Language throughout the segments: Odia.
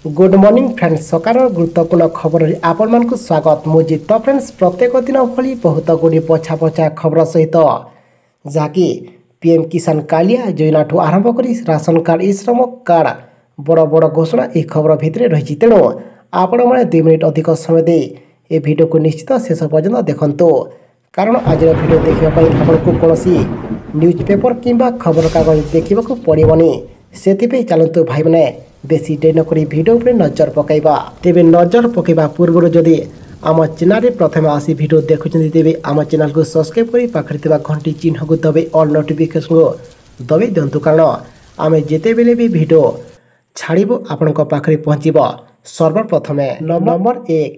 गुड मॉर्निंग फ्रेंड्स सकार गुरुत्वपूर्ण खबर आपण मान स्वागत मुझे तो फ्रेंड्स प्रत्येक दिन भली बहुत गुड़ी पछा पछा खबर सहित जहाँकि पीएम किसान कालिया योजना ठू आरंभ कर राशन कार्ड ई श्रम कार्ड बड़ बड़ घोषणा यह खबर भितर रही तेणु आपण मैंने 2 मिनिट अधिक समय दे ए वीडियो को निश्चित शेष पर्यंत देखंतु कारण आज वीडियो देखापी आपको कौन न्यूज पेपर किंबा खबर कागज देखा पड़ोनी से चलतु भाई मैंने बेसी डेरी नक भिडियो पर नजर पकईबा तेरे नजर पकईबा पूर्व जदि आम चैनल प्रथम आसी भिडियो देखुं तेरे आम चैनल को सब्सक्राइब कर पाखे घंटी चिन्ह को दबाई ऑल नोटिफिकेशन को दबाई दिंतु कारण आम जिते बेले भी भिडियो छाड़ू आपण पाखे पहुँचब सर्वप्रथम नंबर 1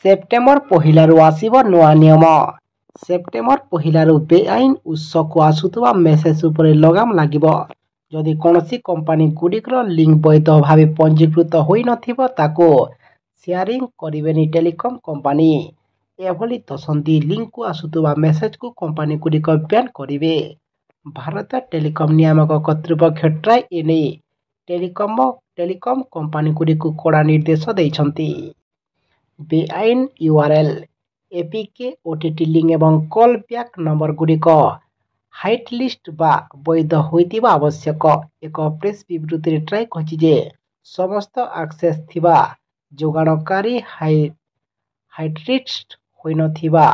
सेप्टेम्बर पहिलू आसब नुआ नियम सेप्टेम्बर पहिलू बेआईन उत्स को आसुवा मेसेज उपर लगाम लगे जदि कौन कंपानी गुड़िकर लिंक वैध भाव पंजीकृत हो नाको शेयरिंग करेनि टेलीकॉम कंपानी एभली दशंधि लिंक को आसुवा मेसेज को कंपानी गुड़िक बैन करेंगे। भारतीय टेलीकॉम नियामक कर्तृपक्ष ट्राई एने टेलीकॉम कंपानी गुड़िक कड़ा निर्देश देइछंती। बेआईन यूआरएल एपीके ओटीटी लिंक एवं कॉल बैक नंबर गुड़िक हाइट लिस्ट बा वैध होइतिबा आवश्यक एक प्रेस विवृत्ति ट्राई कहिजे समस्त एक्सेस थिबा जोगाणकारी हाइटलिस्ट होइनथिबा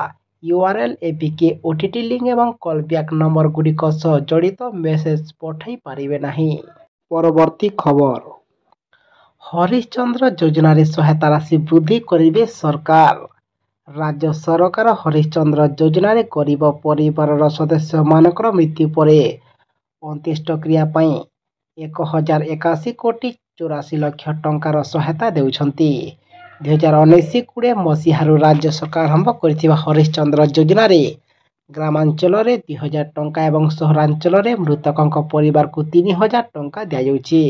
यूआरएल एपीके ओटीटी लिंक एवं कॉल बैक नंबर गुड़िक सह जड़ित मेसेज पठाई पारिबे नाही। परवर्ती खबर हरिश्चंद्र योजना रे सहायता राशि वृद्धि करिवे सरकार। राज्य सरकार हरिश्चंद्र योजना रे गरीब परिवार सदस्य मानकर मृत्यु पर अंत्येष्टक्रिया 1081 कोटी 84 लाख टंकार सहायता देउछंती। 2019-20 मसीहारू राज्य सरकार आरंभ करथिबा हरिश्चंद्र योजना रे ग्रामांचल रे 2000 टंका एवं सहरांचल रे मृतकंक परिवार को 3000 टंका दिया जाउछि।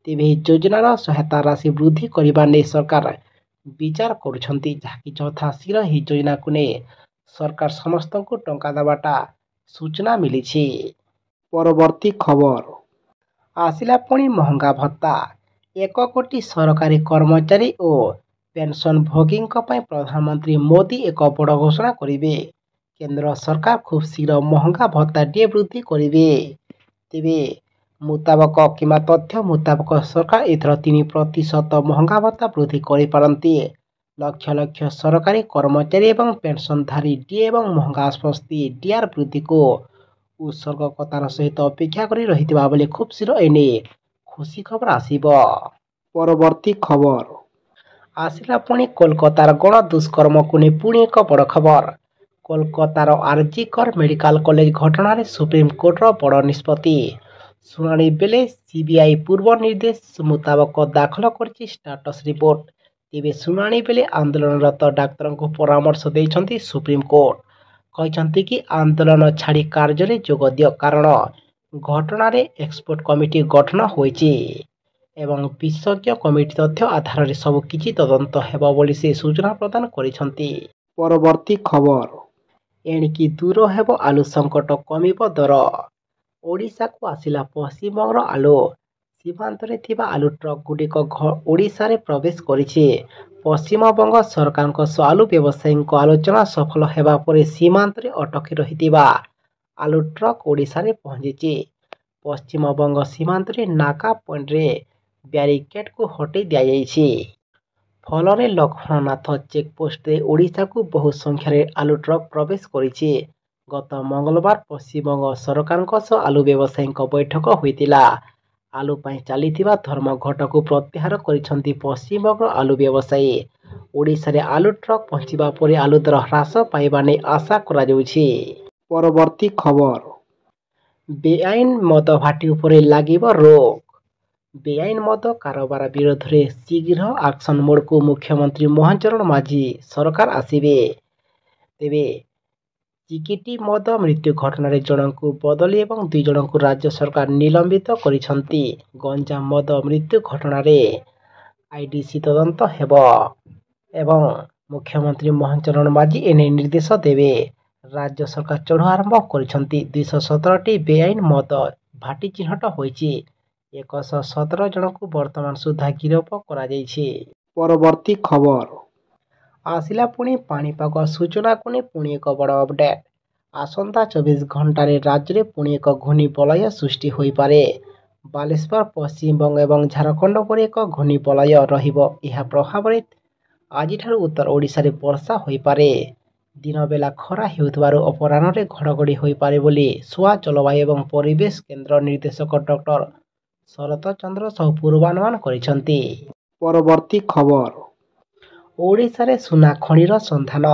तेबे योजनार सहायता राशि वृद्धि करबा नै सरकार विचार करुछंती जहाँकि यथा शीघ्र ही योजना को ने सरकार समस्त को टंका दबाटा सूचना मिली। परवर्ती खबर आसिला पुणी महंगा भत्ता 1 कोटी सरकारी कर्मचारी और पेंशन भोगी प्रधानमंत्री मोदी एक बड़ घोषणा करेंगे। केंद्र सरकार खूब शीघ्र महंगा भत्ता टे वृद्धि करेंगे। तेबे मुताबक किंवा तथ्य मुताबक सरकार एथर 3% महंगा भत्ता वृद्धि करिपारंती। लक्ष लक्ष सरकारी कर्मचारी एवं पेंशनधारी डीए एवं महंगा आश्वस्ति डीआर वृद्धि को उत्सर्गकतार सहित अपेक्षा करी रहितिबा बेले खूब शीघ्र एने खुशी खबर आसीब। परवर्ती खबर आसिला पुणी कोलकातार गण दुष्कर्म को ने पुणी एक बड़ खबर। कोलकातार आरजीकर मेडिकल कॉलेज घटना रे सुप्रीम कोर्ट रो बड़ निष्पत्ति शुणाणी बेले सीबीआई पूर्व निर्देश मुताबक दाखल करछि स्टाटस रिपोर्ट। तेबे शुणाणी बेले आंदोलनरत डाक्तर को परामर्श देइछंती सुप्रीम कोर्ट कहते कि आंदोलन छाड़ी कार्य जोग दियो कारण घटना रे एक्सपर्ट कमिटी गठन होइछि एवं विशेषज्ञ कमिटी तथ्य आधार रे सब किछि तदंत हेबा बोली से सूचना प्रदान करिछंती। परवर्ती खबर एणिकी दूर हेबो आलू संकट कमिबो दर। ओडिशा को आसिला पश्चिमबंगर आलू सीमांत रे थिबा आलू ट्रक गुड़िक ओडिशा रे प्रवेश करिछि। पश्चिमबंग सरकार सह आलू व्यवसायी आलोचना सफल हेबा परे सीमांत रे अटकी रहितिबा आलू ट्रक ओडिशा रे पहुंचिछि। पश्चिमबंग सीमांत रे नाका पॉइंट रे ब्यारिकेड को हटै दिया जाइछि। फल लक्ष्मणनाथ चेकपोस्ट रे ओडिशा को बहु संख्यार आलू ट्रक प्रवेश करिछि। गत मंगलवार पश्चिमबंग सरकार सह आलू व्यवसायी बैठक होइतिला। आलू पाई चलीथिबा धर्मघट को प्रत्याहार करिसंती पश्चिमबंग आलू व्यवसायी। ओडिशा रे आलू ट्रक पहुंचीबा परे आलू दर ह्रास पाइबा नै आशा करा जाउछि। परवर्ती खबर बेआईन मद भाटी उपरे लागिब रोक। बेआईन मद कारोबार विरोध रे शीघ्र एक्शन मोड को मुख्यमंत्री मोहन चरण माझी सरकार आसीबे। तेबे चिकिटी मद मृत्यु घटना रे जन को बदली एवं 2 जन को राज्य सरकार निलंबित करिसंती। गंजाम मद मृत्यु घटना रे आईडीसी तदंत हेब एवं मुख्यमंत्री मोहन चरण माझी एने निर्देश देवे। राज्य सरकार चढ़ आरंभ करिसंती। 217टी बेआईन मद भाटी चिन्हट होइछि। 117 ଜଣଙ୍କୁ ବର୍ତ୍ତମାନ ସୁଦ୍ଧା ଗିରଫ କରାଯାଇଛି। ପରବର୍ତ୍ତୀ ଖବର ଆସିଲା ପୁଣି ପାଣିପାଗ ସୂଚନାକୁ ନେଇ ପୁଣି ଏକ ବଡ଼ ଅପଡେଟ୍। ଆସନ୍ତା 24 ଘଣ୍ଟାରେ ରାଜ୍ୟରେ ପୁଣି ଏକ ଘୂର୍ଣ୍ଣିବଳୟ ସୃଷ୍ଟି ହୋଇପାରେ। ବାଲେଶ୍ୱର, ପଶ୍ଚିମବଙ୍ଗ ଏବଂ ଝାରଖଣ୍ଡ ଉପରେ ଏକ ଘୂର୍ଣ୍ଣିବଳୟ ରହିବ। ଏହା ପ୍ରଭାବରେ ଆଜିଠାରୁ ଉତ୍ତର ଓଡ଼ିଶାରେ ବର୍ଷା ହୋଇପାରେ। ଦିନବେଲା ଖରା ହେଉଥିବାରୁ ଅପରାହ୍ନରେ ଘଡ଼ଘଡ଼ି ହୋଇପାରେ ବୋଲି ସ୍ୱା ଜଳବାୟୁ ଏବଂ ପରିବେଶ କେନ୍ଦ୍ର ନିର୍ଦ୍ଦେଶକ ଡକ୍ଟର ଶରତ ଚନ୍ଦ୍ର ସାହୁ ପୂର୍ବାନୁମାନ କରିଛନ୍ତି। ପରବର୍ତ୍ତୀ ଖବର ଓଡ଼ିଶାରେ ସୁନା ଖଣିର ସନ୍ଧାନ।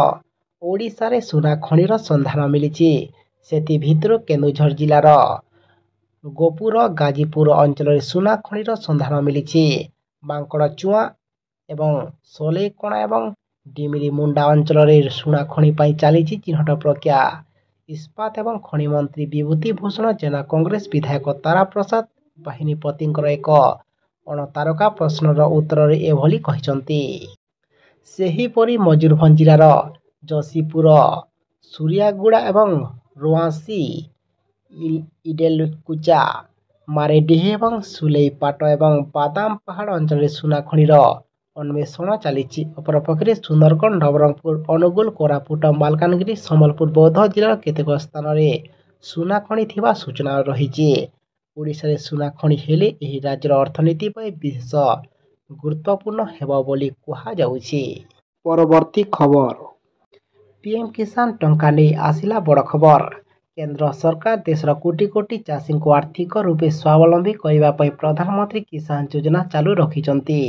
ଓଡ଼ିଶାରେ ସୁନା ଖଣିର ସନ୍ଧାନ ମିଳିଛି। ସେଥିଭିତରୁ କେନ୍ଦୁଝର ଜିଲ୍ଲାର ଗୋପୁର ଗାଜିପୁର ଅଞ୍ଚଳରେ ସୁନା ଖଣିର ସନ୍ଧାନ ମିଳିଛି। ମାଙ୍କଡ଼ଚୁଆଁ ଏବଂ ସଲେଇକଣା ଏବଂ ଡିମିରି ମୁଣ୍ଡା ଅଞ୍ଚଳରେ ସୁନା ଖଣି ପାଇଁ ଚାଲିଛି ଚିହ୍ନଟ ପ୍ରକ୍ରିୟା। ଇସ୍ପାତ ଏବଂ ଖଣି ମନ୍ତ୍ରୀ ବିଭୂତି ଭୂଷଣ ଜେନା କଂଗ୍ରେସ ବିଧାୟକ ତାରା ପ୍ରସାଦ ବାହିନୀପତିଙ୍କର ଏକ ଅଣତାରକା ପ୍ରଶ୍ନର ଉତ୍ତରରେ ଏଭଳି କହିଛନ୍ତି। ସେହିପରି ମୟୂରଭଞ୍ଜ ଜିଲ୍ଲାର ଯଶୀପୁର, ସୁରିଆଗୁଡ଼ା ଏବଂ ରୋଆଂଶୀ, ଇଡେଲକୁଚା, ମାରେଡିହି ଏବଂ ସୁଲେଇପାଟ ଏବଂ ବାଦାମ ପାହାଡ଼ ଅଞ୍ଚଳରେ ସୁନା ଖଣିର ଅନ୍ୱେଷଣ ଚାଲିଛି। ଅପରପକ୍ଷରେ ସୁନ୍ଦରଗଡ଼, ନବରଙ୍ଗପୁର, ଅନୁଗୁଳ, କୋରାପୁଟ, ମାଲକାନଗିରି, ସମ୍ବଲପୁର, ବୌଦ୍ଧ ଜିଲ୍ଲାର କେତେକ ସ୍ଥାନରେ ସୁନା ଖଣି ଥିବା ସୂଚନା ରହିଛି। ଓଡ଼ିଶାରେ ସୁନା ଖଣି ହେଲେ ଏହି ରାଜ୍ୟର ଅର୍ଥନୀତି ପାଇଁ ବିଶେଷ ଗୁରୁତ୍ୱପୂର୍ଣ୍ଣ ହେବ ବୋଲି କୁହାଯାଉଛି। ପରବର୍ତ୍ତୀ ଖବର ପିଏମ୍ କିଷାନ ଟଙ୍କା ନେଇ ଆସିଲା ବଡ଼ ଖବର। କେନ୍ଦ୍ର ସରକାର ଦେଶର କୋଟି କୋଟି ଚାଷୀଙ୍କୁ ଆର୍ଥିକ ରୂପେ ସ୍ୱାବଲମ୍ବୀ କରିବା ପାଇଁ ପ୍ରଧାନମନ୍ତ୍ରୀ କିଷାନ ଯୋଜନା ଚାଲୁ ରଖିଛନ୍ତି।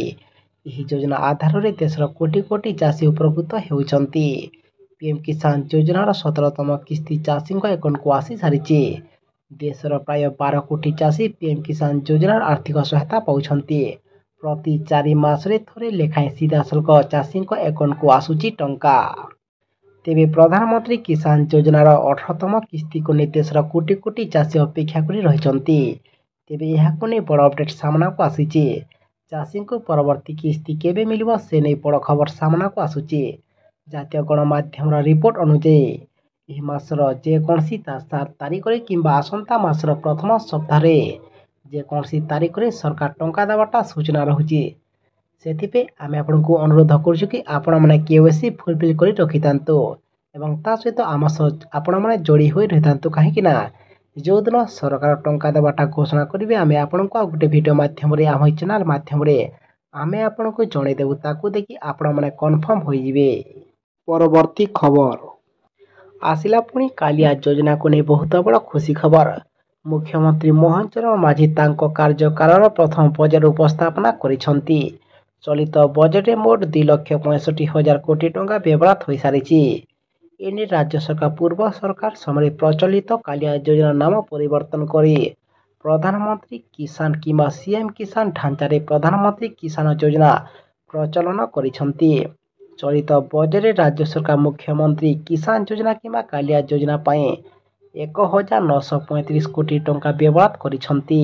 ଏହି ଯୋଜନା ଆଧାରରେ ଦେଶର କୋଟି କୋଟି ଚାଷୀ ଉପକୃତ ହେଉଛନ୍ତି। ପିଏମ୍ କିଷାନ ଯୋଜନାର 17ତମ କିସ୍ତି ଚାଷୀଙ୍କ ଆକାଉଣ୍ଟକୁ ଆସିସାରିଛି। ଦେଶର ପ୍ରାୟ 12 କୋଟି ଚାଷୀ ପିଏମ୍ କିଷାନ ଯୋଜନାର ଆର୍ଥିକ ସହାୟତା ପାଉଛନ୍ତି। ପ୍ରତି 4 ମାସରେ ଥରେ ଲେଖାଏଁ ସିଧାସଳଖ ଚାଷୀଙ୍କ ଆକାଉଣ୍ଟକୁ ଆସୁଛି ଟଙ୍କା। ତେବେ ପ୍ରଧାନମନ୍ତ୍ରୀ କିଷାନ ଯୋଜନାର 18ତମ କିସ୍ତିକୁ ନେଇ ଦେଶର କୋଟି କୋଟି ଚାଷୀ ଅପେକ୍ଷା କରି ରହିଛନ୍ତି। ତେବେ ଏହାକୁ ନେଇ ବଡ଼ ଅପଡେଟ୍ ସାମ୍ନାକୁ ଆସିଛି। ଚାଷୀଙ୍କୁ ପରବର୍ତ୍ତୀ କିସ୍ତି କେବେ ମିଳିବ ସେ ନେଇ ବଡ଼ ଖବର ସାମ୍ନାକୁ ଆସୁଛି। ଜାତୀୟ ଗଣମାଧ୍ୟମର ରିପୋର୍ଟ ଅନୁଯାୟୀ ଏହି ମାସର ଯେକୌଣସି 7 ତାରିଖରେ କିମ୍ବା ଆସନ୍ତା ମାସର ପ୍ରଥମ ସପ୍ତାହରେ ଯେକୌଣସି ତାରିଖରେ ସରକାର ଟଙ୍କା ଦେବାଟା ସୂଚନା ରହୁଛି। ସେଥିପାଇଁ ଆମେ ଆପଣଙ୍କୁ ଅନୁରୋଧ କରୁଛୁ କି ଆପଣମାନେ KYC ଫୁଲଫିଲ୍ କରି ରଖିଥାନ୍ତୁ ଏବଂ ତା ସହିତ ଆମ ସହ ଆପଣମାନେ ଯୋଡ଼ି ହୋଇ ରହିଥାନ୍ତୁ। କାହିଁକି ନା ଯେଉଁଦିନ ସରକାର ଟଙ୍କା ଦେବାଟା ଘୋଷଣା କରିବେ ଆମେ ଆପଣଙ୍କୁ ଆଉ ଗୋଟେ ଭିଡ଼ିଓ ମାଧ୍ୟମରେ ଆମ ଏହି ଚ୍ୟାନେଲ ମାଧ୍ୟମରେ ଆମେ ଆପଣଙ୍କୁ ଜଣାଇଦେବୁ। ତାକୁ ଦେଖି ଆପଣମାନେ କନଫର୍ମ ହୋଇଯିବେ। ପରବର୍ତ୍ତୀ ଖବର ଆସିଲା ପୁଣି କାଳିଆ ଯୋଜନାକୁ ନେଇ ବହୁତ ବଡ଼ ଖୁସି ଖବର। ମୁଖ୍ୟମନ୍ତ୍ରୀ ମୋହନ ଚରଣ ମାଝୀ ତାଙ୍କ କାର୍ଯ୍ୟକାଳର ପ୍ରଥମ ବଜେଟ୍ ଉପସ୍ଥାପନା କରିଛନ୍ତି। ଚଳିତ ବଜେଟରେ ମୋଟ 2,65,000 କୋଟି ଟଙ୍କା ବ୍ୟବହୃତ ହୋଇସାରିଛି। ଏନେଇ ରାଜ୍ୟ ସରକାର ପୂର୍ବ ସରକାର ସମୟରେ ପ୍ରଚଳିତ କାଳିଆ ଯୋଜନା ନାମ ପରିବର୍ତ୍ତନ କରି ପ୍ରଧାନମନ୍ତ୍ରୀ କିଷାନ କିମ୍ବା CM କିଷାନ ଢାଞ୍ଚାରେ ପ୍ରଧାନମନ୍ତ୍ରୀ କିଷାନ ଯୋଜନା ପ୍ରଚଳନ କରିଛନ୍ତି। ଚଳିତ ବଜେଟରେ ରାଜ୍ୟ ସରକାର ମୁଖ୍ୟମନ୍ତ୍ରୀ କିଷାନ ଯୋଜନା କିମ୍ବା କାଳିଆ ଯୋଜନା ପାଇଁ 1,935 କୋଟି ଟଙ୍କା ବ୍ୟବହୃତ କରିଛନ୍ତି।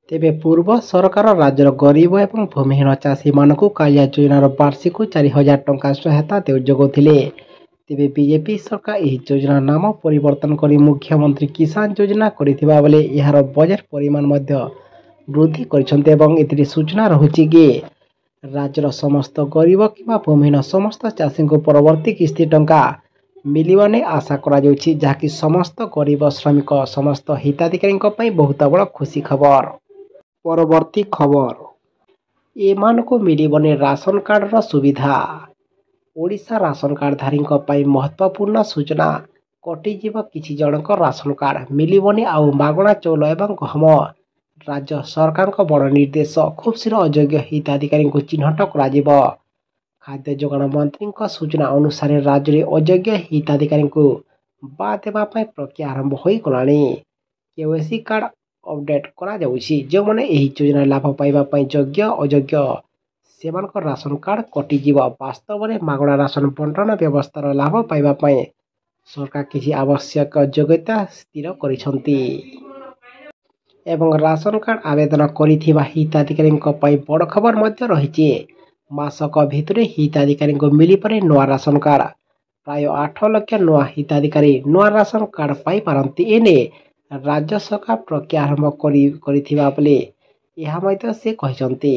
ତେବେ ପୂର୍ବ ସରକାର ରାଜ୍ୟର ଗରିବ ଏବଂ ଭୂମିହୀନ ଚାଷୀମାନଙ୍କୁ କାଳିଆ ଯୋଜନାର ବାର୍ଷିକ 4,000 ଟଙ୍କା ସହାୟତା ଯୋଗାଉଥିଲେ। ତେବେ ବିଜେପି ସରକାର ଏହି ଯୋଜନାର ନାମ ପରିବର୍ତ୍ତନ କରି ମୁଖ୍ୟମନ୍ତ୍ରୀ କିଷାନ ଯୋଜନା କରିଥିବା ବେଳେ ଏହାର ବଜେଟ୍ ପରିମାଣ ମଧ୍ୟ ବୃଦ୍ଧି କରିଛନ୍ତି ଏବଂ ଏଥିରେ ସୂଚନା ରହୁଛି କି ରାଜ୍ୟର ସମସ୍ତ ଗରିବ କିମ୍ବା ଭୂମିହୀନ ସମସ୍ତ ଚାଷୀଙ୍କୁ ପରବର୍ତ୍ତୀ କିସ୍ତି ଟଙ୍କା ମିଳିବ ନେଇ ଆଶା କରାଯାଉଛି, ଯାହାକି ସମସ୍ତ ଗରିବ, ଶ୍ରମିକ, ସମସ୍ତ ହିତାଧିକାରୀଙ୍କ ପାଇଁ ବହୁତ ବଡ଼ ଖୁସି ଖବର। ପରବର୍ତ୍ତୀ ଖବର ଏମାନଙ୍କୁ ମିଳିବନି ରାସନ କାର୍ଡର ସୁବିଧା। ଓଡ଼ିଶା ରାସନ କାର୍ଡଧାରୀଙ୍କ ପାଇଁ ମହତ୍ୱପୂର୍ଣ୍ଣ ସୂଚନା। କଟିଯିବ କିଛି ଜଣଙ୍କ ରାସନ କାର୍ଡ, ମିଳିବନି ଆଉ ମାଗଣା ଚାଉଳ ଏବଂ ଗହମ। ରାଜ୍ୟ ସରକାରଙ୍କ ବଡ଼ ନିର୍ଦ୍ଦେଶ। ଖୁବ୍ ଶୀଘ୍ର ଅଯୋଗ୍ୟ ହିତାଧିକାରୀଙ୍କୁ ଚିହ୍ନଟ କରାଯିବ। ଖାଦ୍ୟ ଯୋଗାଣ ମନ୍ତ୍ରୀଙ୍କ ସୂଚନା ଅନୁସାରେ ରାଜ୍ୟରେ ଅଯୋଗ୍ୟ ହିତାଧିକାରୀଙ୍କୁ ବାଦ୍ ଦେବା ପାଇଁ ପ୍ରକ୍ରିୟା ଆରମ୍ଭ ହୋଇଗଲାଣି। KYC କାର୍ଡ ଅପଡେଟ୍ କରାଯାଉଛି। ଯେଉଁମାନେ ଏହି ଯୋଜନାରେ ଲାଭ ପାଇବା ପାଇଁ ଯୋଗ୍ୟ ଅଯୋଗ୍ୟ ସେମାନଙ୍କ ରାସନ କାର୍ଡ କଟିଯିବ। ବାସ୍ତବରେ ମାଗଣା ରାସନ ବଣ୍ଟନ ବ୍ୟବସ୍ଥାର ଲାଭ ପାଇବା ପାଇଁ ସରକାର କିଛି ଆବଶ୍ୟକ ଯୋଗ୍ୟତା ସ୍ଥିର କରିଛନ୍ତି ଏବଂ ରାସନ କାର୍ଡ ଆବେଦନ କରିଥିବା ହିତାଧିକାରୀଙ୍କ ପାଇଁ ବଡ଼ ଖବର ମଧ୍ୟ ରହିଛି। ମାସକ ଭିତରେ ହିତାଧିକାରୀଙ୍କୁ ମିଳିପାରେ ନୂଆ ରାସନ କାର୍ଡ। ପ୍ରାୟ 8 ଲକ୍ଷ ନୂଆ ହିତାଧିକାରୀ ନୂଆ ରାସନ କାର୍ଡ ପାଇପାରନ୍ତି। ଏନେଇ ରାଜ୍ୟ ସରକାର ପ୍ରକ୍ରିୟା ଆରମ୍ଭ କରିଥିବା ବେଳେ ଏହା ମଧ୍ୟ ସେ କହିଛନ୍ତି।